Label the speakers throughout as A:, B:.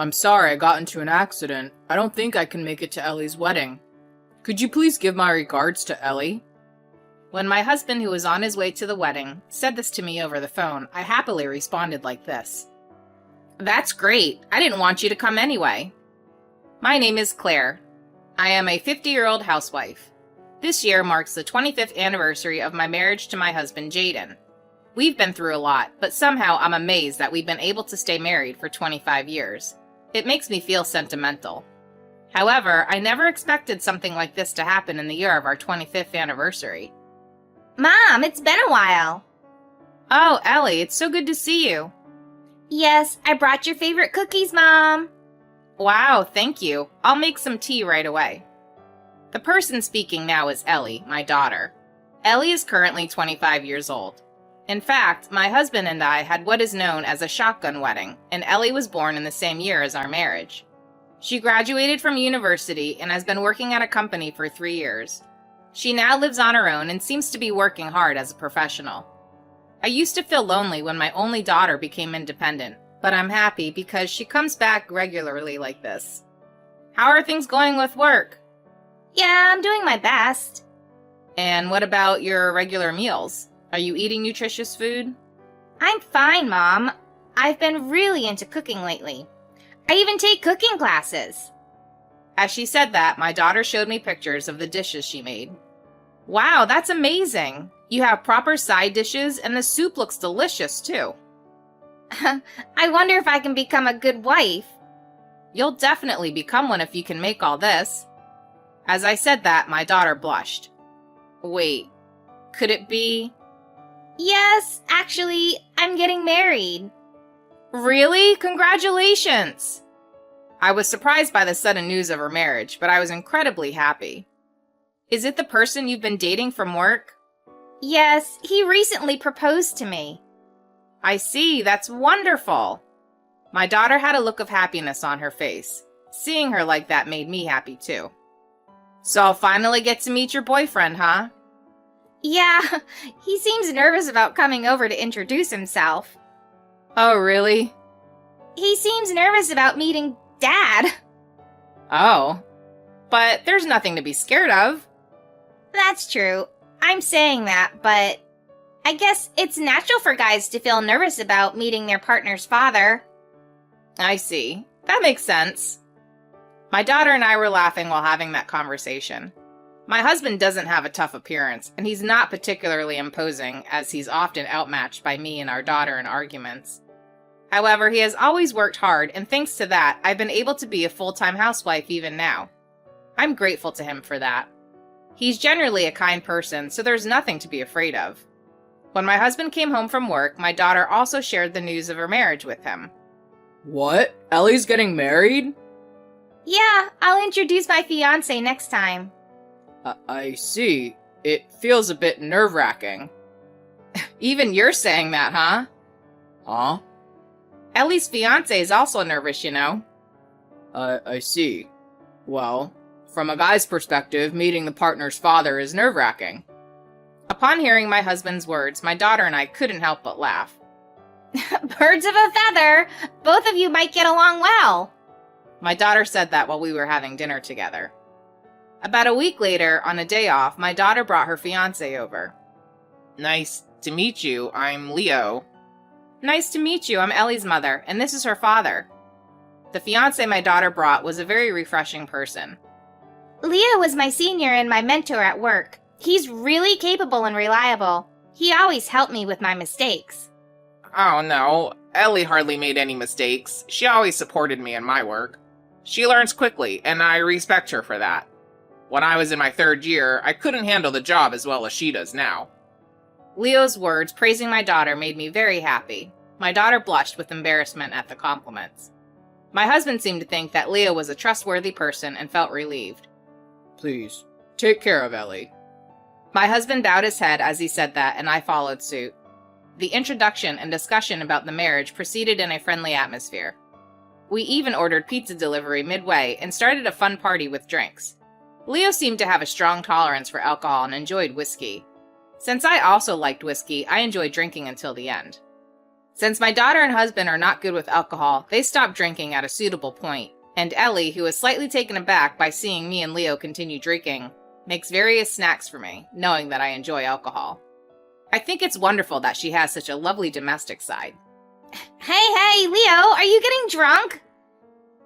A: I'm sorry I got into an accident. I don't think I can make it to Ellie's wedding. Could you please give my regards to Ellie?
B: When my husband, who was on his way to the wedding, said this to me over the phone, I happily responded like this. That's great. I didn't want you to come anyway. My name is Claire. I am a 50-year-old housewife. This year marks the 25th anniversary of my marriage to my husband, Jaden. We've been through a lot, but somehow I'm amazed that we've been able to stay married for 25 years. It makes me feel sentimental. However, I never expected something like this to happen in the year of our 25th anniversary.
C: Mom, it's been a while.
B: Oh, Ellie, it's so good to see you.
C: Yes, I brought your favorite cookies, Mom.
B: Wow, thank you. I'll make some tea right away. The person speaking now is Ellie, my daughter. Ellie is currently 25 years old. In fact, my husband and I had what is known as a shotgun wedding, and Ellie was born in the same year as our marriage. She graduated from university and has been working at a company for 3 years. She now lives on her own and seems to be working hard as a professional. I used to feel lonely when my only daughter became independent, but I'm happy because she comes back regularly like this. How are things going with work?
C: Yeah, I'm doing my best.
B: And what about your regular meals? Are you eating nutritious food?
C: I'm fine, Mom. I've been really into cooking lately. I even take cooking classes.
B: As she said that, my daughter showed me pictures of the dishes she made. Wow, that's amazing. You have proper side dishes, and the soup looks delicious, too.
C: I wonder if I can become a good wife.
B: You'll definitely become one if you can make all this. As I said that, my daughter blushed. Wait, could it be?
C: Yes, actually, I'm getting married.
B: Really? Congratulations! I was surprised by the sudden news of her marriage, but I was incredibly happy. Is it the person you've been dating from work?
C: Yes, he recently proposed to me.
B: I see, that's wonderful. My daughter had a look of happiness on her face. Seeing her like that made me happy too. So I'll finally get to meet your boyfriend, huh?
C: Yeah, he seems nervous about coming over to introduce himself.
B: Oh, really?
C: He seems nervous about meeting Dad.
B: Oh, but there's nothing to be scared of.
C: That's true. I'm saying that, but I guess it's natural for guys to feel nervous about meeting their partner's father.
B: I see. That makes sense. My daughter and I were laughing while having that conversation. My husband doesn't have a tough appearance, and he's not particularly imposing, as he's often outmatched by me and our daughter in arguments. However, he has always worked hard, and thanks to that, I've been able to be a full-time housewife even now. I'm grateful to him for that. He's generally a kind person, so there's nothing to be afraid of. When my husband came home from work, my daughter also shared the news of her marriage with him.
A: What? Ellie's getting married?
C: Yeah, I'll introduce my fiancé next time.
A: I see. It feels a bit nerve-wracking.
B: Even you're saying that, huh?
A: Huh?
B: Ellie's fiancé is also nervous, you know.
A: I see. Well, from a guy's perspective, meeting the partner's father is nerve-wracking.
B: Upon hearing my husband's words, my daughter and I couldn't help but laugh.
C: Birds of a feather! Both of you might get along well.
B: My daughter said that while we were having dinner together. About a week later, on a day off, my daughter brought her fiancé over.
D: Nice to meet you. I'm Leo.
B: Nice to meet you. I'm Ellie's mother, and this is her father. The fiancé my daughter brought was a very refreshing person.
C: Leo was my senior and my mentor at work. He's really capable and reliable. He always helped me with my mistakes.
D: Oh no, Ellie hardly made any mistakes. She always supported me in my work. She learns quickly, and I respect her for that. When I was in my 3rd year, I couldn't handle the job as well as she does now.
B: Leo's words praising my daughter made me very happy. My daughter blushed with embarrassment at the compliments. My husband seemed to think that Leo was a trustworthy person and felt relieved.
A: Please, take care of Ellie.
B: My husband bowed his head as he said that, and I followed suit. The introduction and discussion about the marriage proceeded in a friendly atmosphere. We even ordered pizza delivery midway and started a fun party with drinks. Leo seemed to have a strong tolerance for alcohol and enjoyed whiskey. Since I also liked whiskey, I enjoyed drinking until the end. Since my daughter and husband are not good with alcohol, they stopped drinking at a suitable point, and Ellie, who is slightly taken aback by seeing me and Leo continue drinking, makes various snacks for me, knowing that I enjoy alcohol. I think it's wonderful that she has such a lovely domestic side.
C: Hey, Leo, are you getting drunk?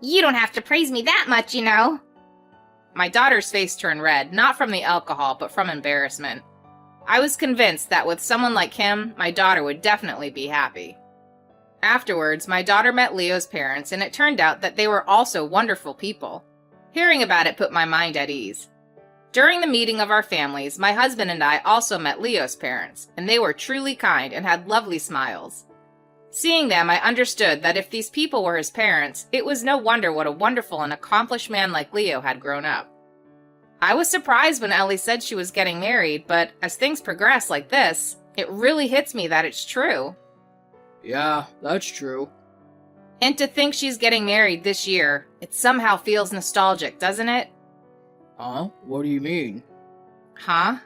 C: You don't have to praise me that much, you know.
B: My daughter's face turned red, not from the alcohol, but from embarrassment. I was convinced that with someone like him, my daughter would definitely be happy. Afterwards, my daughter met Leo's parents, and it turned out that they were also wonderful people. Hearing about it put my mind at ease. During the meeting of our families, my husband and I also met Leo's parents, and they were truly kind and had lovely smiles. Seeing them, I understood that if these people were his parents, it was no wonder what a wonderful and accomplished man like Leo had grown up. I was surprised when Ellie said she was getting married, but as things progress like this, it really hits me that it's true.
A: Yeah, that's true.
B: And to think she's getting married this year, it somehow feels nostalgic, doesn't it?
A: Huh? What do you mean?
B: Huh?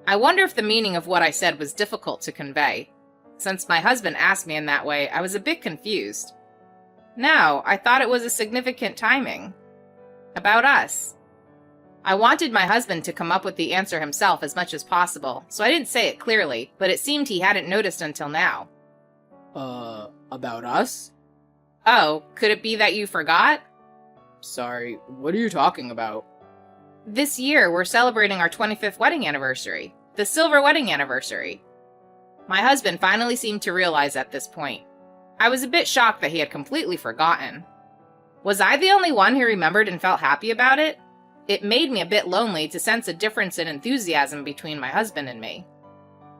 B: I wonder if the meaning of what I said was difficult to convey. Since my husband asked me in that way, I was a bit confused. No, I thought it was a significant timing. About us. I wanted my husband to come up with the answer himself as much as possible, so I didn't say it clearly, but it seemed he hadn't noticed until now.
A: About us?
B: Oh, could it be that you forgot?
A: Sorry, what are you talking about?
B: This year, we're celebrating our 25th wedding anniversary. The silver wedding anniversary. My husband finally seemed to realize at this point. I was a bit shocked that he had completely forgotten. Was I the only one who remembered and felt happy about it? It made me a bit lonely to sense a difference in enthusiasm between my husband and me.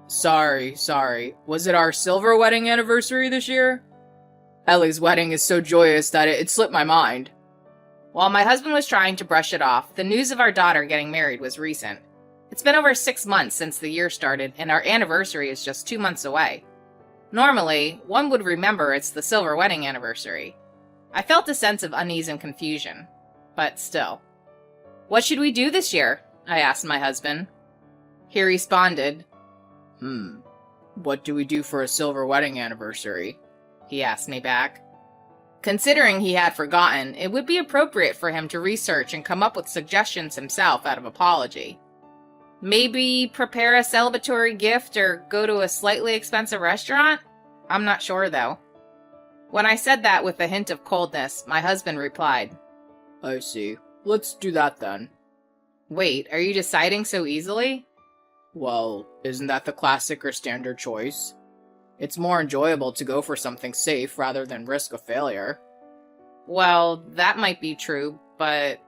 A: Sorry. Was it our silver wedding anniversary this year? Ellie's wedding is so joyous that it slipped my mind.
B: While my husband was trying to brush it off, the news of our daughter getting married was recent. It's been over 6 months since the year started, and our anniversary is just 2 months away. Normally, one would remember it's the silver wedding anniversary. I felt a sense of unease and confusion, but still. What should we do this year? I asked my husband. He responded,
A: What do we do for a silver wedding anniversary?
B: He asked me back. Considering he had forgotten, it would be appropriate for him to research and come up with suggestions himself out of apology. Maybe prepare a celebratory gift or go to a slightly expensive restaurant? I'm not sure, though. When I said that with a hint of coldness, my husband replied,
A: I see. Let's do that then.
B: Wait, are you deciding so easily?
A: Well, isn't that the classic or standard choice? It's more enjoyable to go for something safe rather than risk a failure.
B: Well, that might be true, but...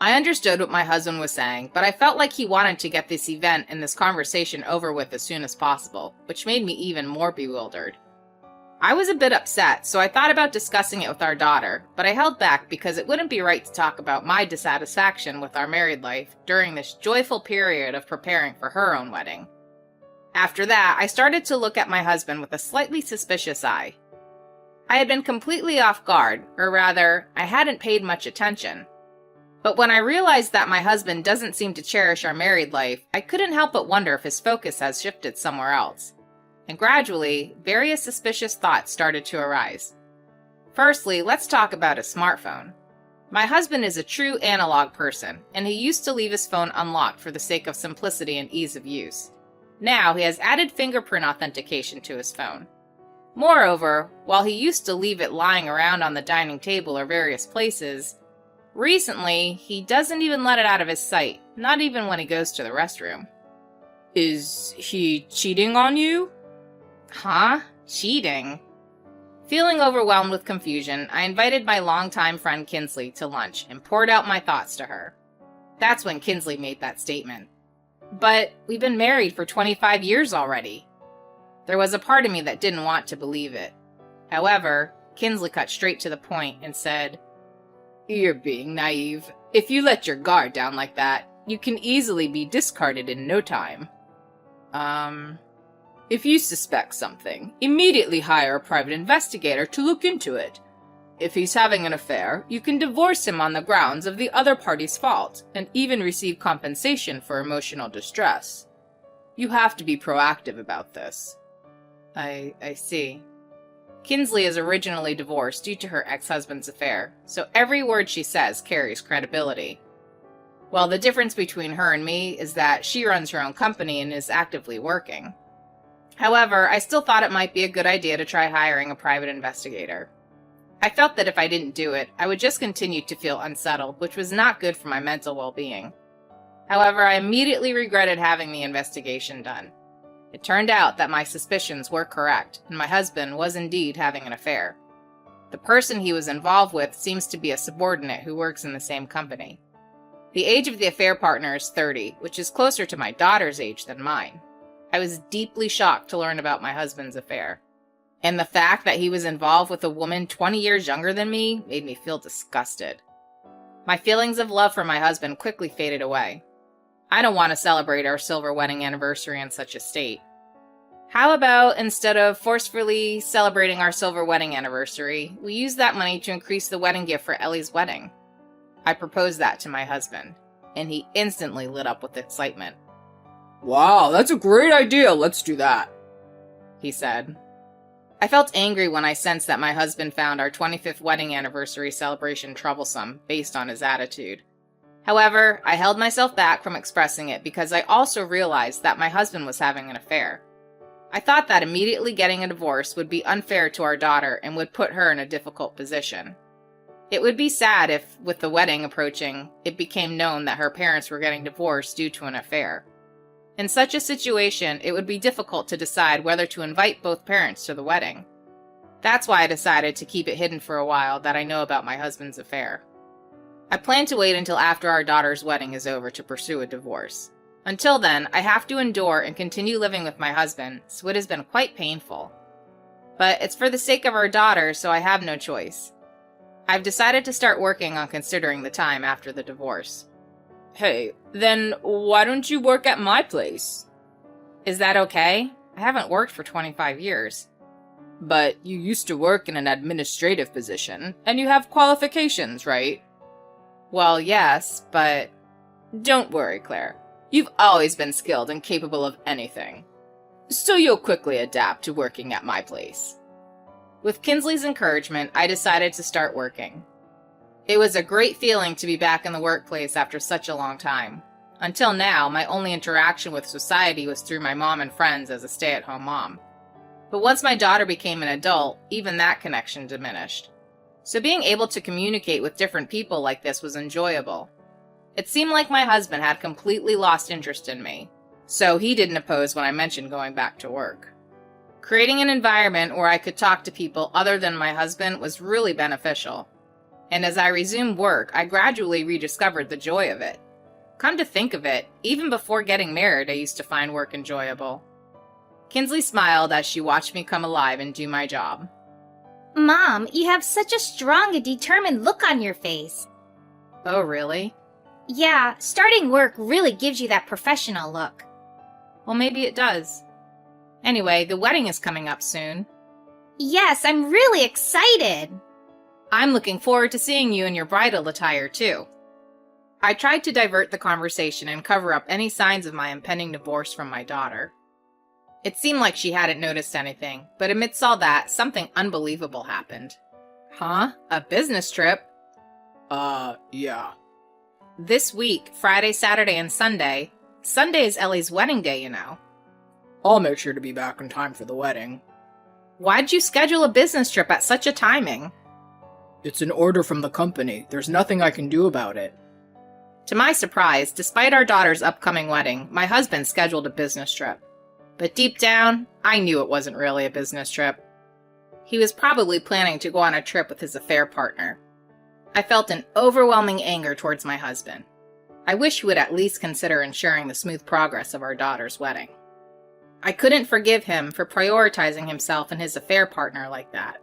B: I understood what my husband was saying, but I felt like he wanted to get this event and this conversation over with as soon as possible, which made me even more bewildered. I was a bit upset, so I thought about discussing it with our daughter, but I held back because it wouldn't be right to talk about my dissatisfaction with our married life during this joyful period of preparing for her own wedding. After that, I started to look at my husband with a slightly suspicious eye. I had been completely off guard, or rather, I hadn't paid much attention. But when I realized that my husband doesn't seem to cherish our married life, I couldn't help but wonder if his focus has shifted somewhere else. And gradually, various suspicious thoughts started to arise. Firstly, let's talk about a smartphone. My husband is a true analog person, and he used to leave his phone unlocked for the sake of simplicity and ease of use. Now he has added fingerprint authentication to his phone. Moreover, while he used to leave it lying around on the dining table or various places, recently he doesn't even let it out of his sight, not even when he goes to the restroom.
A: Is he cheating on you?
B: Huh? Cheating? Feeling overwhelmed with confusion, I invited my longtime friend Kinsley to lunch and poured out my thoughts to her. That's when Kinsley made that statement. But we've been married for 25 years already. There was a part of me that didn't want to believe it. However, Kinsley cut straight to the point and said, You're being naive. If you let your guard down like that, you can easily be discarded in no time. If you suspect something, immediately hire a private investigator to look into it. If he's having an affair, you can divorce him on the grounds of the other party's fault, and even receive compensation for emotional distress. You have to be proactive about this. I see. Kinsley is originally divorced due to her ex-husband's affair, so every word she says carries credibility. Well, the difference between her and me is that she runs her own company and is actively working. However, I still thought it might be a good idea to try hiring a private investigator. I felt that if I didn't do it, I would just continue to feel unsettled, which was not good for my mental well-being. However, I immediately regretted having the investigation done. It turned out that my suspicions were correct, and my husband was indeed having an affair. The person he was involved with seems to be a subordinate who works in the same company. The age of the affair partner is 30, which is closer to my daughter's age than mine. I was deeply shocked to learn about my husband's affair. And the fact that he was involved with a woman 20 years younger than me made me feel disgusted. My feelings of love for my husband quickly faded away. I don't want to celebrate our silver wedding anniversary in such a state. How about, instead of forcefully celebrating our silver wedding anniversary, we use that money to increase the wedding gift for Ellie's wedding? I proposed that to my husband, and he instantly lit up with excitement.
A: Wow, that's a great idea. Let's do that,
B: he said. I felt angry when I sensed that my husband found our 25th wedding anniversary celebration troublesome based on his attitude. However, I held myself back from expressing it because I also realized that my husband was having an affair. I thought that immediately getting a divorce would be unfair to our daughter and would put her in a difficult position. It would be sad if, with the wedding approaching, it became known that her parents were getting divorced due to an affair. In such a situation, it would be difficult to decide whether to invite both parents to the wedding. That's why I decided to keep it hidden for a while that I know about my husband's affair. I plan to wait until after our daughter's wedding is over to pursue a divorce. Until then, I have to endure and continue living with my husband, so it has been quite painful. But it's for the sake of our daughter, so I have no choice. I've decided to start working on considering the time after the divorce.
A: Hey, then why don't you work at my place?
B: Is that okay? I haven't worked for 25 years.
A: But you used to work in an administrative position, and you have qualifications, right?
B: Well, yes, but...
A: Don't worry, Claire. You've always been skilled and capable of anything. So you'll quickly adapt to working at my place.
B: With Kinsley's encouragement, I decided to start working. It was a great feeling to be back in the workplace after such a long time. Until now, my only interaction with society was through my mom and friends as a stay-at-home mom. But once my daughter became an adult, even that connection diminished. So being able to communicate with different people like this was enjoyable. It seemed like my husband had completely lost interest in me, so he didn't oppose when I mentioned going back to work. Creating an environment where I could talk to people other than my husband was really beneficial. And as I resumed work, I gradually rediscovered the joy of it. Come to think of it, even before getting married, I used to find work enjoyable. Kinsley smiled as she watched me come alive and do my job.
C: Mom, you have such a strong and determined look on your face.
B: Oh, really?
C: Yeah, starting work really gives you that professional look.
B: Well, maybe it does. Anyway, the wedding is coming up soon.
C: Yes, I'm really excited.
B: I'm looking forward to seeing you in your bridal attire, too. I tried to divert the conversation and cover up any signs of my impending divorce from my daughter. It seemed like she hadn't noticed anything, but amidst all that, something unbelievable happened. Huh? A business trip?
A: Yeah.
B: This week, Friday, Saturday, and Sunday. Sunday is Ellie's wedding day, you know.
A: I'll make sure to be back in time for the wedding.
B: Why'd you schedule a business trip at such a timing?
A: It's an order from the company. There's nothing I can do about it.
B: To my surprise, despite our daughter's upcoming wedding, my husband scheduled a business trip. But deep down, I knew it wasn't really a business trip. He was probably planning to go on a trip with his affair partner. I felt an overwhelming anger towards my husband. I wish he would at least consider ensuring the smooth progress of our daughter's wedding. I couldn't forgive him for prioritizing himself and his affair partner like that.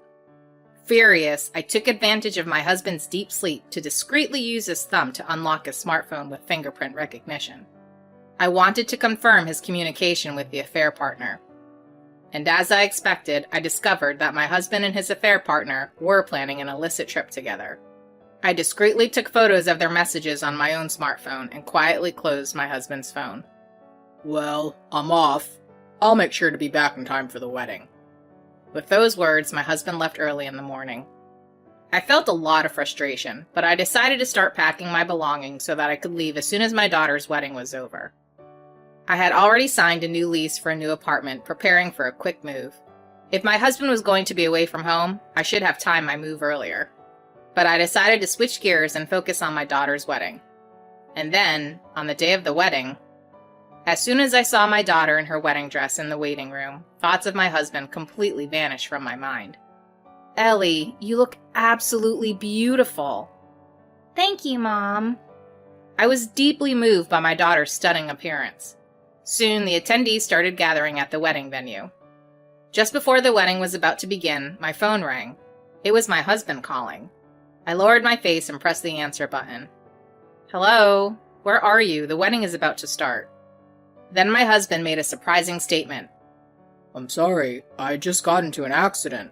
B: Furious, I took advantage of my husband's deep sleep to discreetly use his thumb to unlock his smartphone with fingerprint recognition. I wanted to confirm his communication with the affair partner. And as I expected, I discovered that my husband and his affair partner were planning an illicit trip together. I discreetly took photos of their messages on my own smartphone and quietly closed my husband's phone.
A: Well, I'm off. I'll make sure to be back in time for the wedding.
B: With those words, my husband left early in the morning. I felt a lot of frustration, but I decided to start packing my belongings so that I could leave as soon as my daughter's wedding was over. I had already signed a new lease for a new apartment, preparing for a quick move. If my husband was going to be away from home, I should have timed my move earlier. But I decided to switch gears and focus on my daughter's wedding. And then, on the day of the wedding, as soon as I saw my daughter in her wedding dress in the waiting room, thoughts of my husband completely vanished from my mind. Ellie, you look absolutely beautiful.
C: Thank you, Mom.
B: I was deeply moved by my daughter's stunning appearance. Soon, the attendees started gathering at the wedding venue. Just before the wedding was about to begin, my phone rang. It was my husband calling. I lowered my face and pressed the answer button. Hello? Where are you? The wedding is about to start. Then my husband made a surprising statement.
A: I'm sorry, I just got into an accident.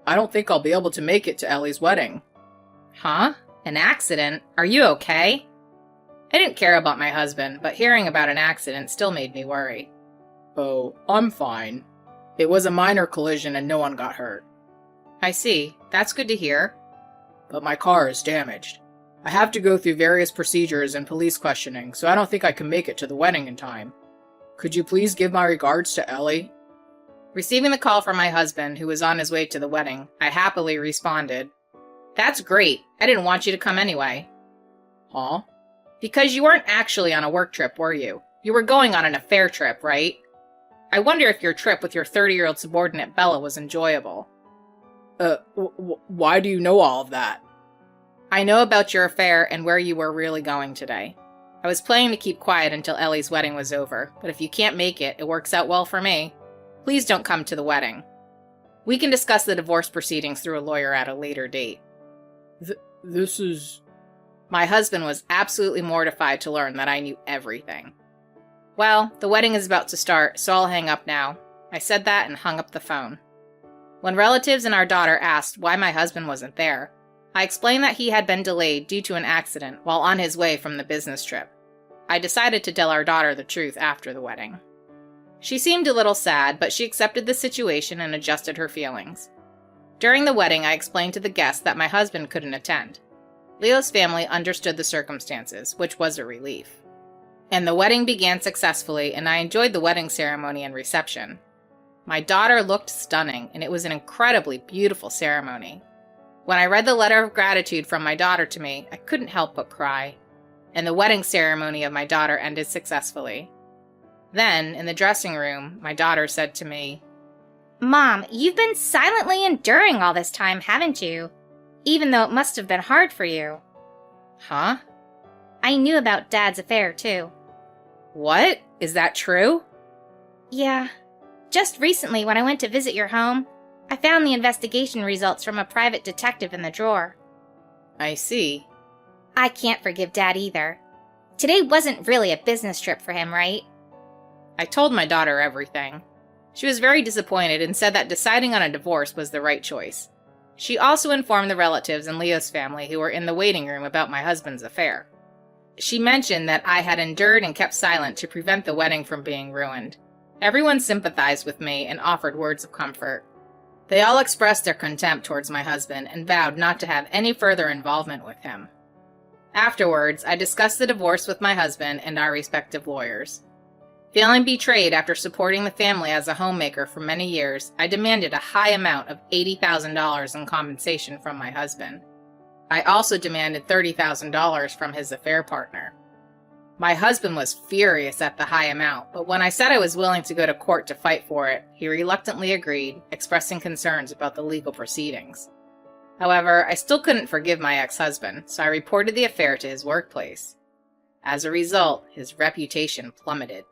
A: I don't think I'll be able to make it to Ellie's wedding.
B: Huh? An accident? Are you okay? I didn't care about my husband, but hearing about an accident still made me worry.
A: Oh, I'm fine. It was a minor collision and no one got hurt.
B: I see. That's good to hear.
A: But my car is damaged. I have to go through various procedures and police questioning, so I don't think I can make it to the wedding in time. Could you please give my regards to Ellie?
B: Receiving the call from my husband, who was on his way to the wedding, I happily responded, That's great. I didn't want you to come anyway.
A: Huh?
B: Because you weren't actually on a work trip, were you? You were going on an affair trip, right? I wonder if your trip with your 30-year-old subordinate Bella was enjoyable.
A: Why do you know all of that?
B: I know about your affair and where you were really going today. I was planning to keep quiet until Ellie's wedding was over, but if you can't make it, it works out well for me. Please don't come to the wedding. We can discuss the divorce proceedings through a lawyer at a later date.
A: This is...
B: My husband was absolutely mortified to learn that I knew everything. Well, the wedding is about to start, so I'll hang up now. I said that and hung up the phone. When relatives and our daughter asked why my husband wasn't there, I explained that he had been delayed due to an accident while on his way from the business trip. I decided to tell our daughter the truth after the wedding. She seemed a little sad, but she accepted the situation and adjusted her feelings. During the wedding, I explained to the guests that my husband couldn't attend. Leo's family understood the circumstances, which was a relief. And the wedding began successfully, and I enjoyed the wedding ceremony and reception. My daughter looked stunning, and it was an incredibly beautiful ceremony. When I read the letter of gratitude from my daughter to me, I couldn't help but cry. And the wedding ceremony of my daughter ended successfully. Then, in the dressing room, my daughter said to me,
C: Mom, you've been silently enduring all this time, haven't you? Even though it must have been hard for you.
B: Huh?
C: I knew about Dad's affair, too.
B: What? Is that true?
C: Yeah. Just recently, when I went to visit your home, I found the investigation results from a private detective in the drawer.
B: I see.
C: I can't forgive Dad either. Today wasn't really a business trip for him, right?
B: I told my daughter everything. She was very disappointed and said that deciding on a divorce was the right choice. She also informed the relatives and Leo's family who were in the waiting room about my husband's affair. She mentioned that I had endured and kept silent to prevent the wedding from being ruined. Everyone sympathized with me and offered words of comfort. They all expressed their contempt towards my husband and vowed not to have any further involvement with him. Afterwards, I discussed the divorce with my husband and our respective lawyers. Feeling betrayed after supporting the family as a homemaker for many years, I demanded a high amount of $80,000 in compensation from my husband. I also demanded $30,000 from his affair partner. My husband was furious at the high amount, but when I said I was willing to go to court to fight for it, he reluctantly agreed, expressing concerns about the legal proceedings. However, I still couldn't forgive my ex-husband, so I reported the affair to his workplace. As a result, his reputation plummeted.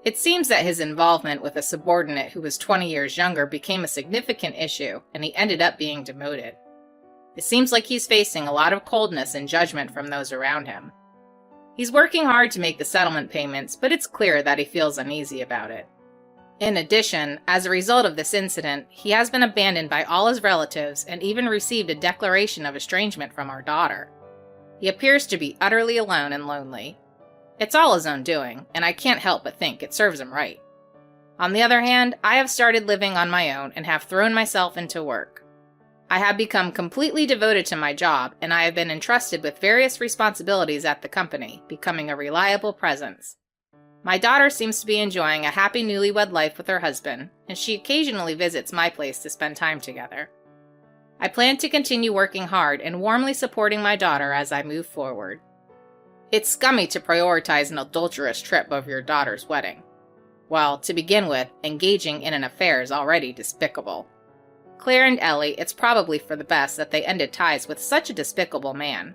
B: It seems that his involvement with a subordinate who was 20 years younger became a significant issue, and he ended up being demoted. It seems like he's facing a lot of coldness and judgment from those around him. He's working hard to make the settlement payments, but it's clear that he feels uneasy about it. In addition, as a result of this incident, he has been abandoned by all his relatives and even received a declaration of estrangement from our daughter. He appears to be utterly alone and lonely. It's all his own doing, and I can't help but think it serves him right. On the other hand, I have started living on my own and have thrown myself into work. I have become completely devoted to my job, and I have been entrusted with various responsibilities at the company, becoming a reliable presence. My daughter seems to be enjoying a happy newlywed life with her husband, and she occasionally visits my place to spend time together. I plan to continue working hard and warmly supporting my daughter as I move forward. It's scummy to prioritize an adulterous trip over your daughter's wedding. Well, to begin with, engaging in an affair is already despicable. Claire and Ellie, it's probably for the best that they ended ties with such a despicable man.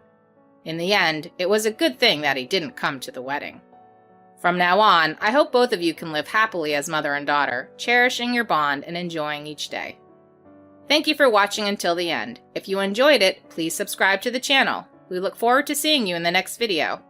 B: In the end, it was a good thing that he didn't come to the wedding. From now on, I hope both of you can live happily as mother and daughter, cherishing your bond and enjoying each day. Thank you for watching until the end. If you enjoyed it, please subscribe to the channel. We look forward to seeing you in the next video.